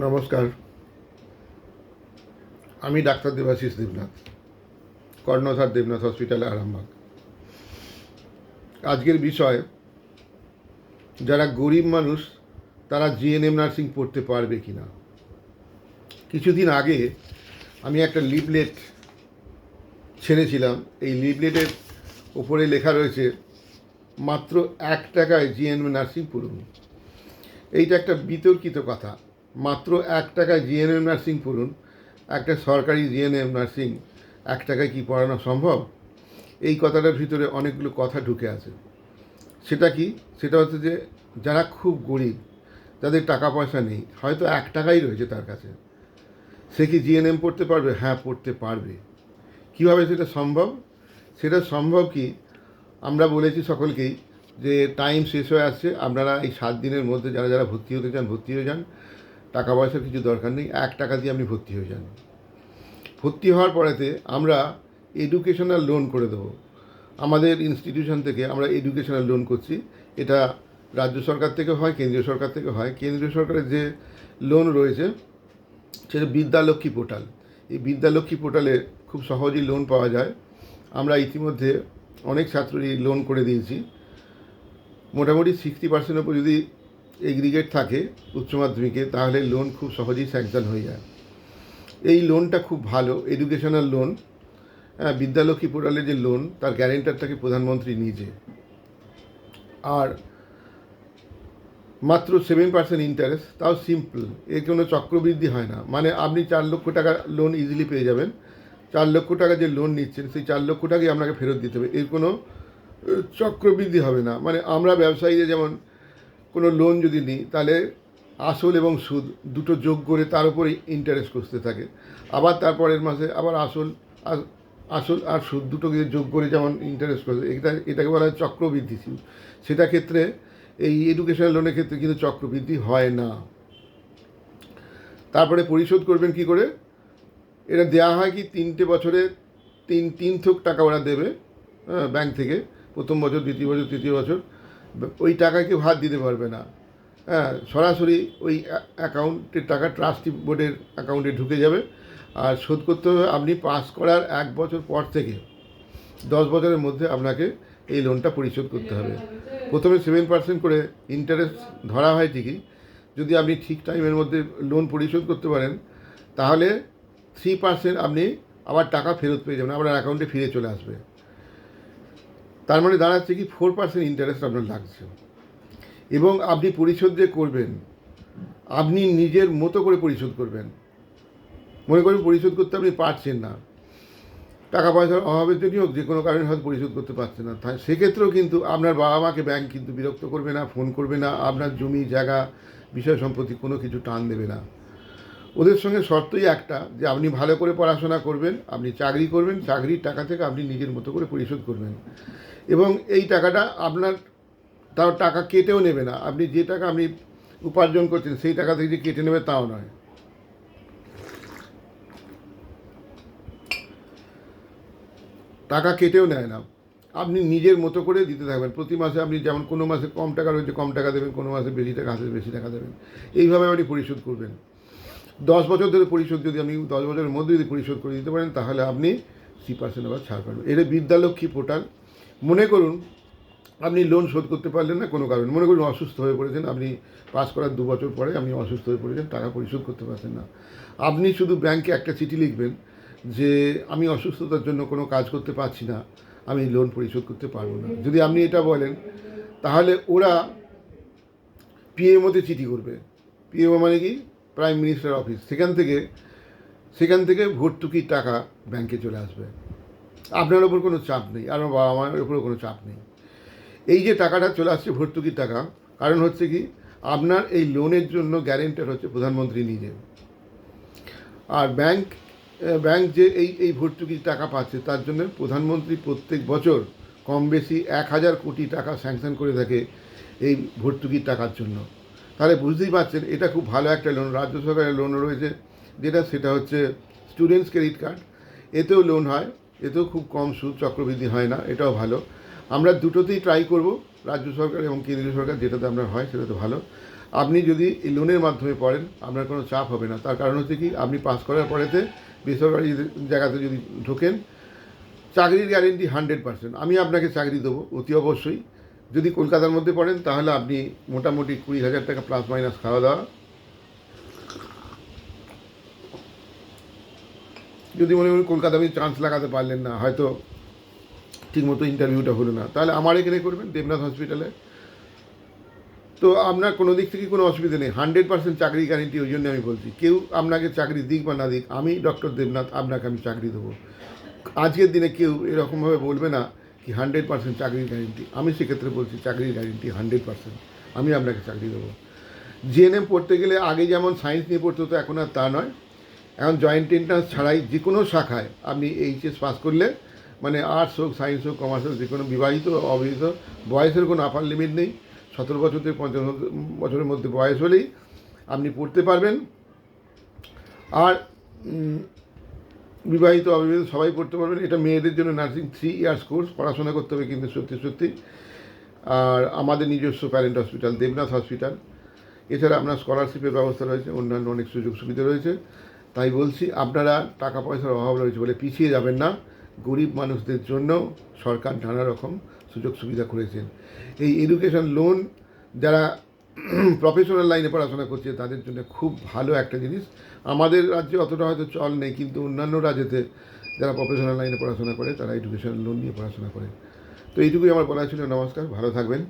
নমস্কার, আমি ডাক্তার দেবাশিস দেবনাথ, কর্ণধার দেবনাথ হসপিটালে আরামবাগ। আজকের বিষয়, যারা গরিব মানুষ তারা জিএনএম নার্সিং পড়তে পারবে কি না। কিছুদিন আগে আমি একটা লিফলেট ছেড়েছিলাম। এই লিফলেটের ওপরে লেখা রয়েছে মাত্র 1 টাকায় জিএনএম নার্সিং পড়ুন। এইটা একটা বিতর্কিত কথা। মাত্র 1 টাকায় জিএনএম নার্সিং পড়ুন। একটা সরকারি জিএনএম নার্সিং 1 টাকায় কি পড়ানো সম্ভব? এই কথাটার ভিতরে অনেকগুলো কথা ঢুকে আছে। সেটা কি? সেটা হচ্ছে যে যারা খুব গরিব, যাদের টাকা পয়সা নেই, হয়তো 1 টাকাই রয়েছে তার কাছে, সে কি জিএনএম পড়তে পারবে? হ্যাঁ, পড়তে পারবে। কীভাবে সেটা সম্ভব? সেটা সম্ভব কি, আমরা বলেছি সকলকেই যে টাইম শেষ হয়ে আসছে, আপনারা এই 7 দিনের মধ্যে যারা যারা ভর্তি হতে চান ভর্তি হয়ে যান। টাকা পয়সার কিছু দরকার নেই, 1 টাকা দিয়ে আপনি ভর্তি হয়ে যান। ভর্তি হওয়ার পরেতে আমরা এডুকেশনাল লোন করে দেবো। আমাদের ইনস্টিটিউশন থেকে আমরা এডুকেশনাল লোন করছি। এটা রাজ্য সরকার থেকে হয়, কেন্দ্রীয় সরকার থেকে হয়। কেন্দ্রীয় সরকারের যে লোন রয়েছে সেটা বিদ্যালক্ষ্মী পোর্টাল। এই বিদ্যালক্ষ্মী পোর্টালে খুব সহজেই লোন পাওয়া যায়। আমরা ইতিমধ্যে অনেক ছাত্রই লোন করে দিয়েছি। মোটামুটি 60% ওপর যদি এগ্রিগেট থাকে উচ্চ মাধ্যমিকে, তাহলে লোন খুব সহজেই স্যাংশন হয়ে যায়। এই লোনটা খুব ভালো এডুকেশনাল লোন। বিদ্যালক্ষ্মী পোর্টালে যে লোন, তার গ্যারেন্টার থাকে প্রধানমন্ত্রী নিজে। আর মাত্র 7% ইন্টারেস্ট, তাও সিম্পল, এর কোনো চক্রবৃদ্ধি হয় না। মানে আপনি 4 লক্ষ টাকা লোন ইজিলি পেয়ে যাবেন। 4 লক্ষ টাকা যে লোন নিচ্ছেন, সেই 4 লক্ষ টাকাই আপনাকে ফেরত দিতে হবে। এর কোনো চক্রবৃদ্ধি হবে না। মানে আমরা ব্যবসায়ীরা যেমন কোনো লোন যদি নিই, তাহলে আসল এবং সুদ দুটো যোগ করে তার উপরে ইন্টারেস্ট করতে থাকে। আবার তারপরের মাসে আবার আসল আর সুদ দুটোকে যোগ করে যেমন ইন্টারেস্ট করছে, এটাকে বলা হয় চক্রবৃদ্ধি। সেটা ক্ষেত্রে এই এডুকেশনাল লোনের ক্ষেত্রে কিন্তু চক্রবৃদ্ধি হয় না। তারপরে পরিশোধ করবেন কি করে? এটা দেওয়া হয় কি, 3টে বছরে তিন থোক টাকা ওরা দেবে ব্যাংক থেকে। প্রথম বছর, দ্বিতীয় বছর, তৃতীয় বছর। ওই টাকায় কেউ হাত দিতে পারবে না। সরাসরি ওই অ্যাকাউন্টের টাকা ট্রাস্টি বোর্ডের অ্যাকাউন্টে ঢুকে যাবে। আর শোধ করতে হবে আপনি পাস করার 1 বছর পর থেকে 10 বছরের মধ্যে আপনাকে এই লোনটা পরিশোধ করতে হবে। প্রথমে 7% করে ইন্টারেস্ট ধরা হয় ঠিকই। যদি আপনি ঠিক টাইমের মধ্যে লোন পরিশোধ করতে পারেন, তাহলে 3% আপনি আবার টাকা ফেরত পেয়ে যাবেন, আপনার অ্যাকাউন্টে ফিরে চলে আসবে। তার মানে দাঁড়াচ্ছে কি, 4% ইন্টারেস্ট আপনার লাগছে। এবং আপনি পরিশোধ যে করবেন, আপনি নিজের মতো করে পরিশোধ করবেন। মনে করেন পরিশোধ করতে আপনি পারছেন না, টাকা পয়সার অভাবের জন্য হোক, যে কোনো কারণে হয়তো পরিশোধ করতে পারছেন না, তাই সেক্ষেত্রেও কিন্তু আপনার বাবা মাকে ব্যাংক কিন্তু বিরক্ত করবে না, ফোন করবে না, আপনার জমি জায়গা বিষয় সম্পত্তি কোনো কিছু টান দেবে না। ওদের সঙ্গে শর্তই একটা, যে আপনি ভালো করে পড়াশোনা করবেন, আপনি চাকরি করবেন, চাকরির টাকা থেকে আপনি নিজের মতো করে পরিশোধ করবেন। এবং এই টাকাটা আপনার, তাও টাকা কেটেও নেবে না। আপনি যে টাকা আপনি উপার্জন করছেন সেই টাকা থেকে যে কেটে নেবে তাও নয়। টাকা কেটেও নেয় না, আপনি নিজের মতো করে দিতে থাকবেন। প্রতি মাসে আপনি যেমন কোনো মাসে কম টাকা রয়েছে কম টাকা দেবেন, কোনো মাসে বেশি টাকা আসলে বেশি টাকা দেবেন। এইভাবে আপনি পরিশোধ করবেন। 10 বছর ধরে পরিশোধ, যদি আপনি 10 বছরের মধ্যে যদি পরিশোধ করে দিতে পারেন, তাহলে আপনি 3% আবার ছাড় পাবেন। এটা বিদ্যালক্ষ্মী পোর্টাল। মনে করুন আপনি লোন শোধ করতে পারলেন না কোনো কারণে, মনে করুন অসুস্থ হয়ে পড়েছেন, আপনি পাস করার 2 বছর পরে আপনি অসুস্থ হয়ে পড়েছেন, টাকা পরিশোধ করতে পারছেন না। আপনি শুধু ব্যাংকে একটা চিঠি লিখবেন যে আমি অসুস্থতার জন্য কোনো কাজ করতে পারছি না, আমি লোন পরিশোধ করতে পারবো না। যদি আপনি এটা বলেন, তাহলে ওরা পিএমওতে চিঠি করবে। পিএমও মানে কি? Prime minister office. সেখান থেকে ভর্তুকির টাকা ব্যাংকে চলে আসবে। আপনার ওপর কোনো চাপ নেই, আর বাবা মায়ের ওপরও কোনো চাপ নেই। এই যে টাকাটা চলে আসছে ভর্তুকির টাকা, কারণ হচ্ছে কি, আপনার এই লোনের জন্য গ্যারেন্টার হচ্ছে প্রধানমন্ত্রী নিজে। আর ব্যাংক যে এই ভর্তুকির টাকা পাচ্ছে, তার জন্য প্রধানমন্ত্রী প্রত্যেক বছর কম বেশি 1000 কোটি টাকা স্যাংশন করে থাকে এই ভর্তুকির টাকার জন্য। তাহলে বুঝতেই পারছেন, এটা খুব ভালো একটা লোন। রাজ্য সরকারের লোন রয়েছে সেটা হচ্ছে স্টুডেন্টস ক্রেডিট কার্ড। এতেও লোন হয়, এতেও খুব কম সুদ, চক্রবৃদ্ধি হয় না, এটাও ভালো। আমরা দুটোতেই ট্রাই করব, রাজ্য সরকার এবং কেন্দ্রীয় সরকার, যেটাতে আপনার হয় সেটাতে ভালো। আপনি যদি এই লোনের মাধ্যমে পড়েন আপনার কোনো চাপ হবে না। তার কারণ হচ্ছে কি, আপনি পাস করার পরেতে বেসরকারি জায়গাতে যদি ঢোকেন, চাকরির গ্যারেন্টি 100%। আমি আপনাকে চাকরি দেবো অতি অবশ্যই। যদি কলকাতার মধ্যে পড়েন তাহলে আপনি মোটামুটি 20,000 টাকা প্লাস মাইনাস খাওয়া দাওয়া। যদি মনে করেন কলকাতা আপনি চান্স লাগাতে পারলেন না, হয়তো ঠিকমতো ইন্টারভিউটা হলো না, তাহলে আমার এখানে করবেন দেবনাথ হসপিটালে। তো আপনার কোনো দিক থেকে কোনো অসুবিধা নেই, 100% চাকরি গ্যারেন্টি। ওই জন্য আমি বলছি, কেউ আপনাকে চাকরি দিক বা না দিক, আমি ডক্টর দেবনাথ আপনাকে আমি চাকরি দেবো। আজকের দিনে কেউ এরকমভাবে বলবে না কি 100% চাকরির গ্যারেন্টি। আমি সেক্ষেত্রে বলছি চাকরির গ্যারেন্টি 100%, আমি আপনাকে চাকরি দেবো। জিএনএম পড়তে গেলে আগে যেমন সায়েন্স নিয়ে পড়তে হতো, এখন আর তা নয়। এখন জয়েন্ট এন্ট্রান্স ছাড়াই যে কোনো শাখায় আপনি এইচএস পাস করলে, মানে আর্টস হোক, সায়েন্স হোক, কমার্স হোক, যে কোনো বিবাহিত অবিবাহিত, বয়সের কোনো আপার লিমিট নেই। 17 বছর থেকে 50 বছরের মধ্যে বয়স হলেই আপনি পড়তে পারবেন। আর বিবাহিত অবিবাহিত সবাই পড়তে পারবেন। এটা মেয়েদের জন্য নার্সিং 3 ইয়ার্স কোর্স, পড়াশোনা করতে হবে কিন্তু সত্যি সত্যি। আর আমাদের নিজস্ব প্যারেন্ট হসপিটাল দেবনাথ হসপিটাল। এছাড়া আপনার স্কলারশিপের ব্যবস্থা রয়েছে, অন্যান্য অনেক সুযোগ সুবিধা রয়েছে। তাই বলছি, আপনারা টাকা পয়সার অভাব রয়েছে বলে পিছিয়ে যাবেন না। গরিব মানুষদের জন্য সরকার নানা রকম সুযোগ সুবিধা করেছেন। এই এডুকেশন লোন যারা প্রফেশনাল লাইনে পড়াশোনা করছে তাদের জন্য খুব ভালো একটা জিনিস। আমাদের রাজ্যে অতটা হয়তো চল নেই, কিন্তু অন্যান্য রাজ্যেতে যারা প্রফেশনাল লাইনে পড়াশোনা করে তারা এডুকেশন লোন নিয়ে পড়াশোনা করে। তো এইটুকুই আমার বলা ছিল। নমস্কার, ভালো থাকবেন।